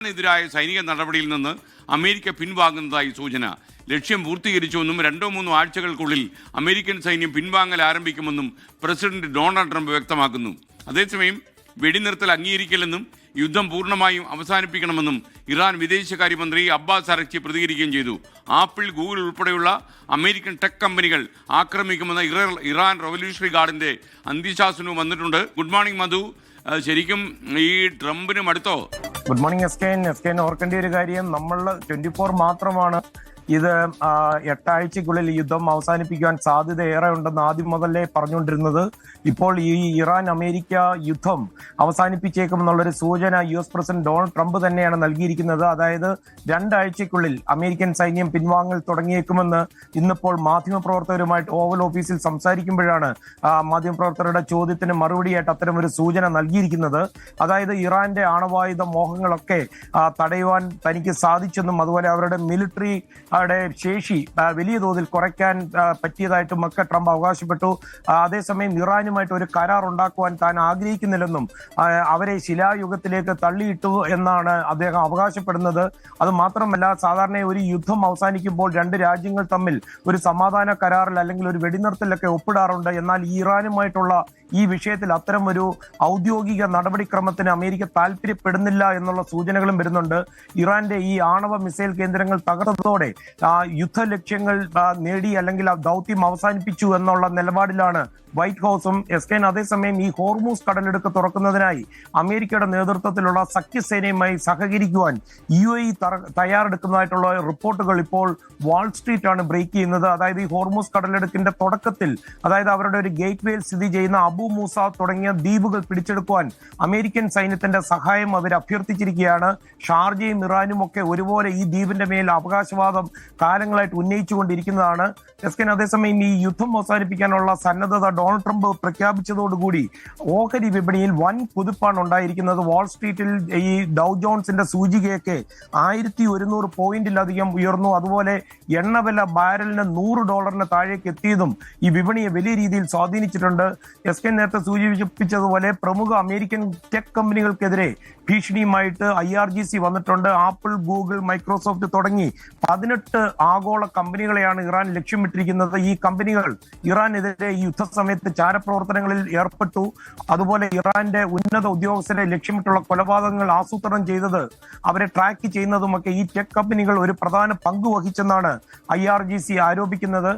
െതിരായ സൈനിക നടപടിയിൽ നിന്ന് അമേരിക്ക പിൻവാങ്ങുന്നതായി സൂചന. ലക്ഷ്യം പൂർത്തീകരിച്ചുവെന്നും 2-3 ആഴ്ചകൾക്കുള്ളിൽ അമേരിക്കൻ സൈന്യം പിൻവാങ്ങൽ ആരംഭിക്കുമെന്നും പ്രസിഡന്റ് ഡൊണാൾഡ് ട്രംപ് വ്യക്തമാക്കുന്നു. അതേസമയം വെടിനിർത്തൽ അംഗീകരിക്കില്ലെന്നും യുദ്ധം പൂർണ്ണമായും അവസാനിപ്പിക്കണമെന്നും ഇറാൻ വിദേശകാര്യമന്ത്രി അബ്ബാസ് അറക്ചി പ്രതികരിക്കുകയും ചെയ്തു. ആപ്പിൾ, ഗൂഗിൾ ഉൾപ്പെടെയുള്ള അമേരിക്കൻ ടെക് കമ്പനികൾ ആക്രമിക്കുമെന്ന ഇറാൻ റവല്യൂഷണറി ഗാർഡിന്റെ അന്ത്യശാസനവും വന്നിട്ടുണ്ട്. Good morning Madhu. ശരിക്കും ഈ ട്രംപിനും അടുത്തോ? ഗുഡ് മോർണിംഗ് എസ്കെൻ. ഓർക്കേണ്ട ഒരു കാര്യം, നമ്മൾ 24 മാത്രമാണ് ഇത് 8 ആഴ്ചക്കുള്ളിൽ യുദ്ധം അവസാനിപ്പിക്കാൻ സാധ്യത ഏറെ ഉണ്ടെന്ന് ആദ്യം മുതലേ പറഞ്ഞുകൊണ്ടിരുന്നത്. ഇപ്പോൾ ഈ ഇറാൻ അമേരിക്ക യുദ്ധം അവസാനിപ്പിച്ചേക്കുമെന്നുള്ളൊരു സൂചന US പ്രസിഡന്റ് ഡൊണാൾഡ് ട്രംപ് തന്നെയാണ് നൽകിയിരിക്കുന്നത്. അതായത് 2 ആഴ്ചക്കുള്ളിൽ അമേരിക്കൻ സൈന്യം പിൻവാങ്ങൽ തുടങ്ങിയേക്കുമെന്ന് ഇന്നിപ്പോൾ മാധ്യമപ്രവർത്തകരുമായിട്ട് ഓവൽ ഓഫീസിൽ സംസാരിക്കുമ്പോഴാണ് മാധ്യമപ്രവർത്തകരുടെ ചോദ്യത്തിന് മറുപടിയായിട്ട് അത്തരം ഒരു സൂചന നൽകിയിരിക്കുന്നത്. അതായത് ഇറാന്റെ ആണവായുധ മോഹങ്ങളൊക്കെ തടയുവാൻ തനിക്ക് സാധിച്ചെന്നും അതുപോലെ അവരുടെ മിലിറ്ററി ശേഷി വലിയ തോതിൽ കുറയ്ക്കാൻ പറ്റിയതായിട്ടും ഒക്കെ ട്രംപ് അവകാശപ്പെട്ടു. അതേസമയം ഇറാനുമായിട്ട് ഒരു കരാർ ഉണ്ടാക്കുവാൻ താൻ ആഗ്രഹിക്കുന്നില്ലെന്നും അവരെ ശിലായുഗത്തിലേക്ക് തള്ളിയിട്ടു എന്നാണ് അദ്ദേഹം അവകാശപ്പെടുന്നത്. അത് മാത്രമല്ല, സാധാരണ ഒരു യുദ്ധം അവസാനിക്കുമ്പോൾ 2 രാജ്യങ്ങൾ തമ്മിൽ ഒരു സമാധാന കരാറിൽ അല്ലെങ്കിൽ ഒരു വെടിനിർത്തലൊക്കെ ഒപ്പിടാറുണ്ട്. എന്നാൽ ഇറാനുമായിട്ടുള്ള ഈ വിഷയത്തിൽ അത്തരം ഒരു ഔദ്യോഗിക നടപടിക്രമത്തിന് അമേരിക്ക താല്പര്യപ്പെടുന്നില്ല എന്നുള്ള സൂചനകളും വരുന്നുണ്ട്. ഇറാന്റെ ഈ ആണവ മിസൈൽ കേന്ദ്രങ്ങൾ തകർത്തതോടെ യുദ്ധ ലക്ഷ്യങ്ങൾ നേടി അല്ലെങ്കിൽ ആ ദൗത്യം അവസാനിപ്പിച്ചു എന്നുള്ള നിലപാടിലാണ് വൈറ്റ് ഹൗസും എസ്കെൻ. അതേസമയം ഈ ഹോർമൂസ് കടലെടുക്ക് തുറക്കുന്നതിനായി അമേരിക്കയുടെ നേതൃത്വത്തിലുള്ള സഖ്യസേനയുമായി സഹകരിക്കുവാൻ UAE തയ്യാറെടുക്കുന്നതായിട്ടുള്ള റിപ്പോർട്ടുകൾ ഇപ്പോൾ വാൾ സ്ട്രീറ്റ് ആണ് ബ്രേക്ക് ചെയ്യുന്നത്. അതായത് ഈ ഹോർമൂസ് കടലെടുക്കിന്റെ തുടക്കത്തിൽ, അതായത് അവരുടെ ഒരു ഗേറ്റ് വേയിൽ സ്ഥിതി ചെയ്യുന്ന അബു മൂസ തുടങ്ങിയ ദ്വീപുകൾ പിടിച്ചെടുക്കുവാൻ അമേരിക്കൻ സൈന്യത്തിന്റെ സഹായം അവർ അഭ്യർത്ഥിച്ചിരിക്കുകയാണ്. ഷാർജയും ഇറാനും ഒക്കെ ഒരുപോലെ ഈ ദ്വീപിന്റെ മേൽ അവകാശവാദം കാലങ്ങളായിട്ട് ഉന്നയിച്ചുകൊണ്ടിരിക്കുന്നതാണ് എസ്കെൻ. അതേസമയം ഈ യുദ്ധം അവസാനിപ്പിക്കാനുള്ള സന്നദ്ധത ഡൊണാൾഡ് ട്രംപ് പ്രഖ്യാപിച്ചതോടുകൂടി ഓഹരി വിപണിയിൽ വൻ കുതിപ്പാണ് ഉണ്ടായിരിക്കുന്നത്. വാൾ സ്ട്രീറ്റിൽ ഈ ഡൗ ജോൺസിന്റെ സൂചികയൊക്കെ 1100 പോയിന്റിലധികം ഉയർന്നു. അതുപോലെ എണ്ണവില ബാരലിന് $100 താഴേക്ക് എത്തിയതും ഈ വിപണിയെ വലിയ രീതിയിൽ സ്വാധീനിച്ചിട്ടുണ്ട്. എസ്കെൻ നേരത്തെ സൂചിപ്പിച്ചതുപോലെ പ്രമുഖ അമേരിക്കൻ ടെക് കമ്പനികൾക്കെതിരെ ഭീഷണിയുമായിട്ട് IRGC വന്നിട്ടുണ്ട്. ആപ്പിൾ, ഗൂഗിൾ, മൈക്രോസോഫ്റ്റ് തുടങ്ങി 18 ആഗോള കമ്പനികളെയാണ് ഇറാൻ ലക്ഷ്യമിട്ടിരിക്കുന്നത്. ഈ കമ്പനികൾ ഇറാനെതിരെ ഈ യുദ്ധസമയത്ത് ചാരപ്രവർത്തനങ്ങളിൽ ഏർപ്പെട്ടു. അതുപോലെ ഇറാന്റെ ഉന്നത ഉദ്യോഗസ്ഥരെ ലക്ഷ്യമിട്ടുള്ള കൊലപാതകങ്ങൾ ആസൂത്രണം ചെയ്തത്, അവരെ ട്രാക്ക് ചെയ്യുന്നതുമൊക്കെ ഈ ടെക് കമ്പനികൾ ഒരു പ്രധാന പങ്ക് വഹിച്ചെന്നാണ് IRGC ആരോപിക്കുന്നത്.